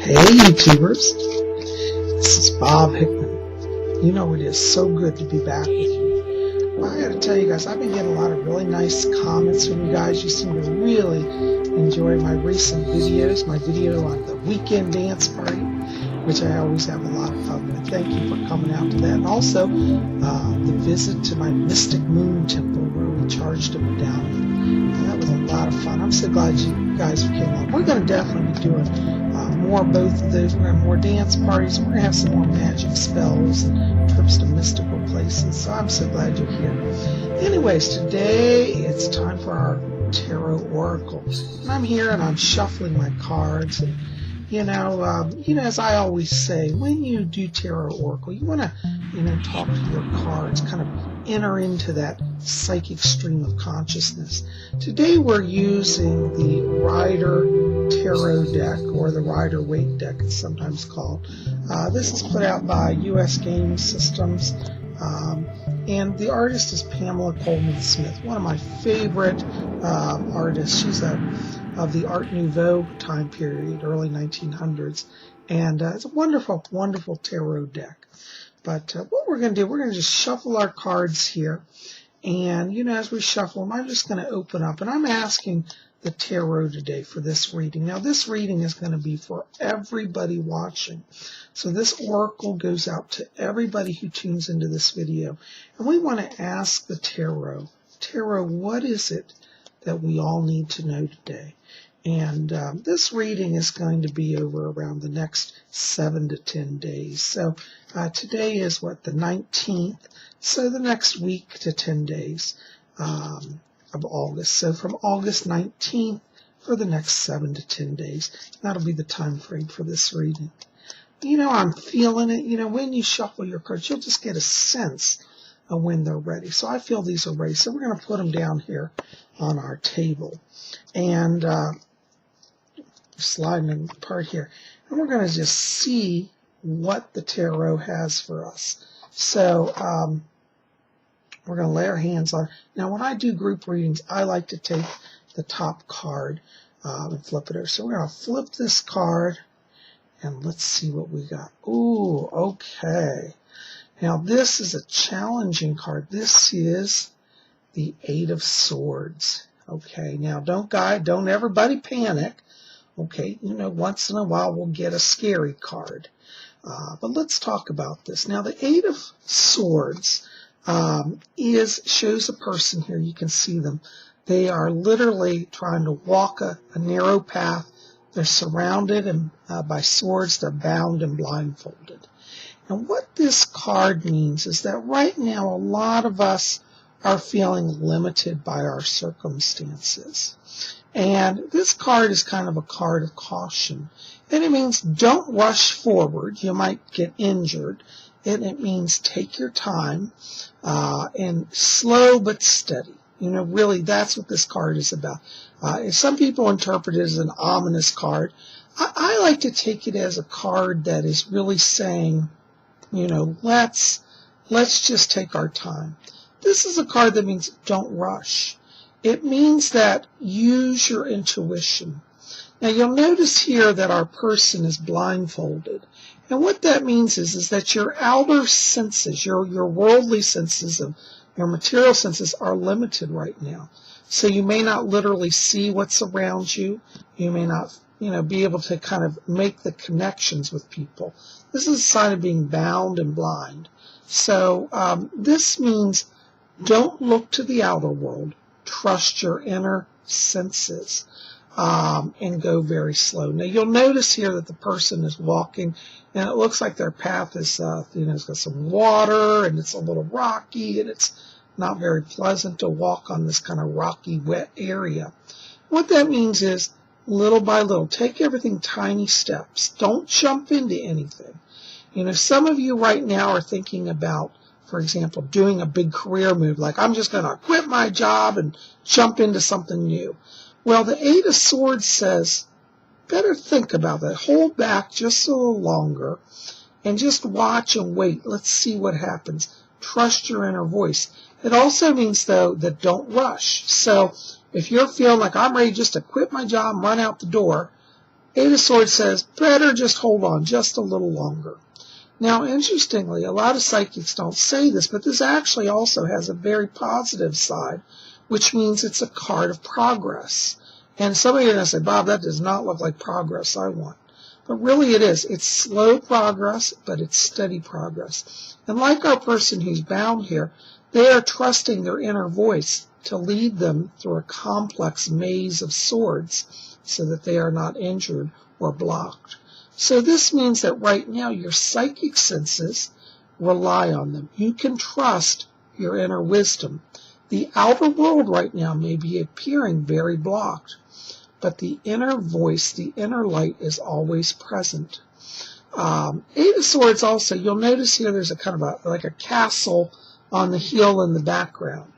Hey YouTubers, this is Bob Hickman. You know it is so good to be back with you. Well, I gotta tell you guys, I've been getting a lot of really nice comments from you guys. You seem to really enjoy my recent videos, my video on the weekend dance party, which I always have a lot of fun with. Thank you for coming out to that. And also the visit to my Mystic Moon Temple where we charged a medallion. That was a lot of fun. I'm so glad you guys came on. We're going to definitely be doing more of both of those. We're going to have more dance parties. We're going to have some more magic spells and trips to mystical places. So I'm so glad you're here. Anyways, today it's time for our tarot oracle. And I'm here and I'm shuffling my cards. And as I always say, when you do tarot oracle, you want to, talk to your cards, kind of enter into that psychic stream of consciousness. Today we're using the Rider Tarot deck, or the Rider Waite deck it's sometimes called. This is put out by U.S. Game Systems, and the artist is Pamela Coleman Smith, one of my favorite artists. She's of the Art Nouveau time period, early 1900s, and it's a wonderful, wonderful tarot deck. But what we're going to do, we're going to just shuffle our cards here, and as we shuffle them, I'm just going to open up, and I'm asking the tarot today for this reading. Now, this reading is going to be for everybody watching, so this oracle goes out to everybody who tunes into this video, and we want to ask the tarot, what is it that we all need to know today? And this reading is going to be over around the next 7 to 10 days. So today is the 19th, so the next week to 10 days of August. So from August 19th for the next 7 to 10 days. That'll be the time frame for this reading. I'm feeling it. When you shuffle your cards, you'll just get a sense of when they're ready. So I feel these are ready. So we're going to put them down here on our table. And sliding them apart here. And we're going to just see what the tarot has for us. So we're going to lay our hands on. Now, when I do group readings, I like to take the top card and flip it over. So we're going to flip this card, and let's see what we got. Ooh, okay. Now, this is a challenging card. This is the 8 of Swords. Okay, now don't everybody panic. Okay, once in a while we'll get a scary card. But let's talk about this. Now, the 8 of Swords shows a person here. You can see them. They are literally trying to walk a narrow path. They're surrounded by swords. They're bound and blindfolded. And what this card means is that right now a lot of us are feeling limited by our circumstances. And this card is kind of a card of caution. And it means don't rush forward. You might get injured. And it means take your time and slow but steady. Really that's what this card is about. Some people interpret it as an ominous card. I like to take it as a card that is really saying, let's just take our time. This is a card that means don't rush. It means that use your intuition. Now, you'll notice here that our person is blindfolded. And what that means is that your outer senses, your worldly senses, your material senses are limited right now. So you may not literally see what's around you. You may not, be able to kind of make the connections with people. This is a sign of being bound and blind. So this means don't look to the outer world. Trust your inner senses and go very slow. Now, you'll notice here that the person is walking, and it looks like their path is, it's got some water, and it's a little rocky, and it's not very pleasant to walk on this kind of rocky, wet area. What that means is, little by little, take everything tiny steps. Don't jump into anything. Some of you right now are thinking about, for example, doing a big career move, like I'm just going to quit my job and jump into something new. Well, the 8 of Swords says, better think about that. Hold back just a little longer and just watch and wait. Let's see what happens. Trust your inner voice. It also means, though, that don't rush. So if you're feeling like I'm ready just to quit my job and run out the door, Eight of Swords says, better just hold on just a little longer. Now, interestingly, a lot of psychics don't say this, but this actually also has a very positive side, which means it's a card of progress. And somebody is going to say, Bob, that does not look like progress I want. But really it is. It's slow progress, but it's steady progress. And like our person who's bound here, they are trusting their inner voice to lead them through a complex maze of swords so that they are not injured or blocked. So this means that right now your psychic senses rely on them. You can trust your inner wisdom. The outer world right now may be appearing very blocked, but the inner voice, the inner light is always present. Eight of Swords also, you'll notice here there's a kind of like a castle on the hill in the background.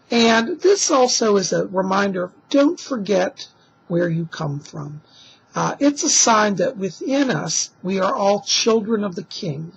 And this also is a reminder of don't forget where you come from. It's a sign that within us we are all children of the King.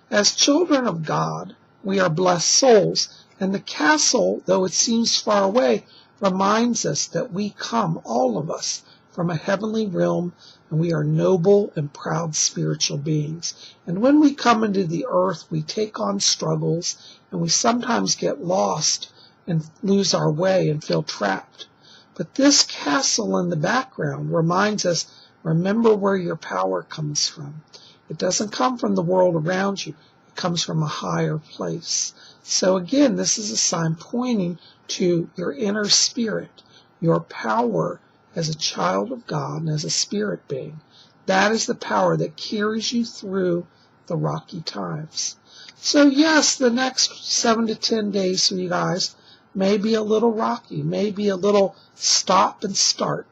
As children of God, we are blessed souls. And the castle, though it seems far away, reminds us that we come, all of us, from a heavenly realm, and we are noble and proud spiritual beings. And when we come into the earth, we take on struggles, and we sometimes get lost and lose our way and feel trapped. But this castle in the background reminds us, remember where your power comes from. It doesn't come from the world around you. It comes from a higher place. So again, this is a sign pointing to your inner spirit, your power as a child of God and as a spirit being. That is the power that carries you through the rocky times. So yes, the next 7 to 10 days for you guys may be a little rocky, may be a little stop and start.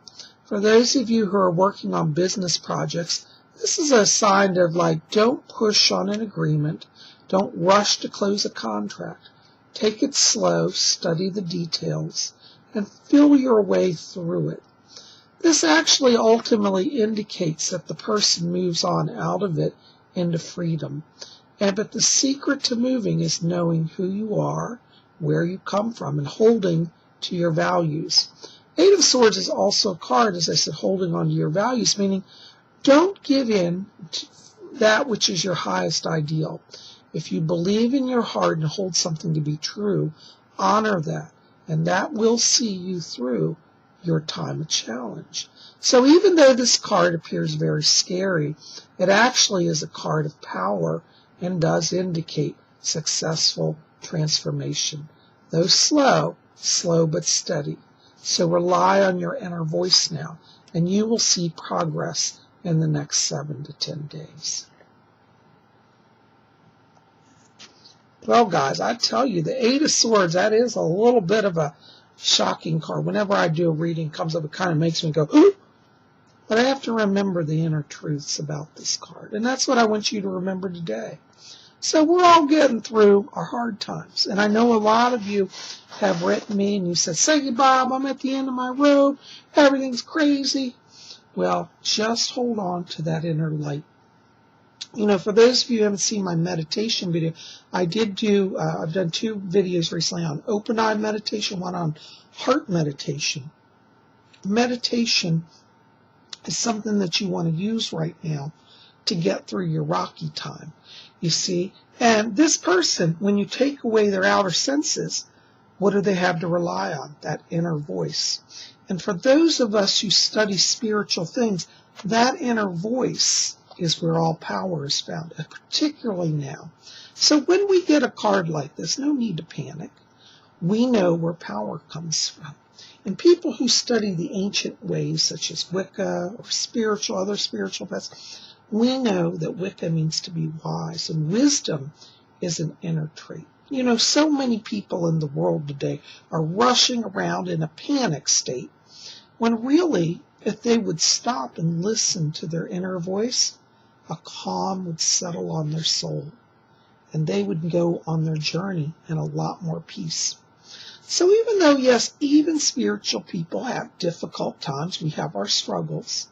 For those of you who are working on business projects, this is a sign of like, don't push on an agreement. Don't rush to close a contract. Take it slow, study the details, and feel your way through it. This actually ultimately indicates that the person moves on out of it into freedom. But the secret to moving is knowing who you are, where you come from, and holding to your values. Eight of Swords is also a card, as I said, holding on to your values, meaning don't give in to that which is your highest ideal. If you believe in your heart and hold something to be true, honor that, and that will see you through your time of challenge. So even though this card appears very scary, it actually is a card of power and does indicate successful transformation. Though slow but steady. So rely on your inner voice now, and you will see progress in the next 7 to 10 days. Well, guys, I tell you, the Eight of Swords, that is a little bit of a shocking card. Whenever I do a reading, it comes up, it kind of makes me go, ooh! But I have to remember the inner truths about this card. And that's what I want you to remember today. So we're all getting through our hard times. And I know a lot of you have written me and you said, say, Bob, I'm at the end of my road. Everything's crazy. Well, just hold on to that inner light. You know, for those of you who haven't seen my meditation video, I've done 2 videos recently on open eye meditation, one on heart meditation. Meditation is something that you want to use right now to get through your rocky time, you see. And this person, when you take away their outer senses, what do they have to rely on? That inner voice. And for those of us who study spiritual things, that inner voice is where all power is found, particularly now. So when we get a card like this, no need to panic. We know where power comes from. And people who study the ancient ways, such as Wicca or other spiritual paths, we know that Wicca means to be wise, and wisdom is an inner trait. You know, so many people in the world today are rushing around in a panic state, when really, if they would stop and listen to their inner voice, a calm would settle on their soul, and they would go on their journey in a lot more peace. So even though, yes, even spiritual people have difficult times, we have our struggles,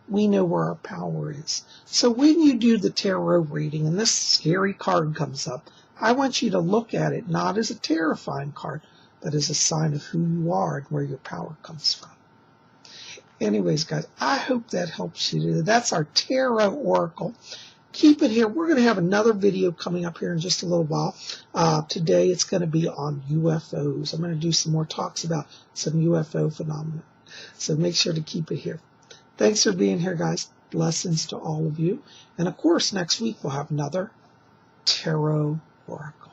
we know where our power is. So when you do the tarot reading and this scary card comes up, I want you to look at it not as a terrifying card, but as a sign of who you are and where your power comes from. Anyways, guys, I hope that helps you. That's our tarot oracle. Keep it here. We're going to have another video coming up here in just a little while. Today it's going to be on UFOs. I'm going to do some more talks about some UFO phenomena. So make sure to keep it here. Thanks for being here, guys. Blessings to all of you. And of course, next week we'll have another tarot oracle.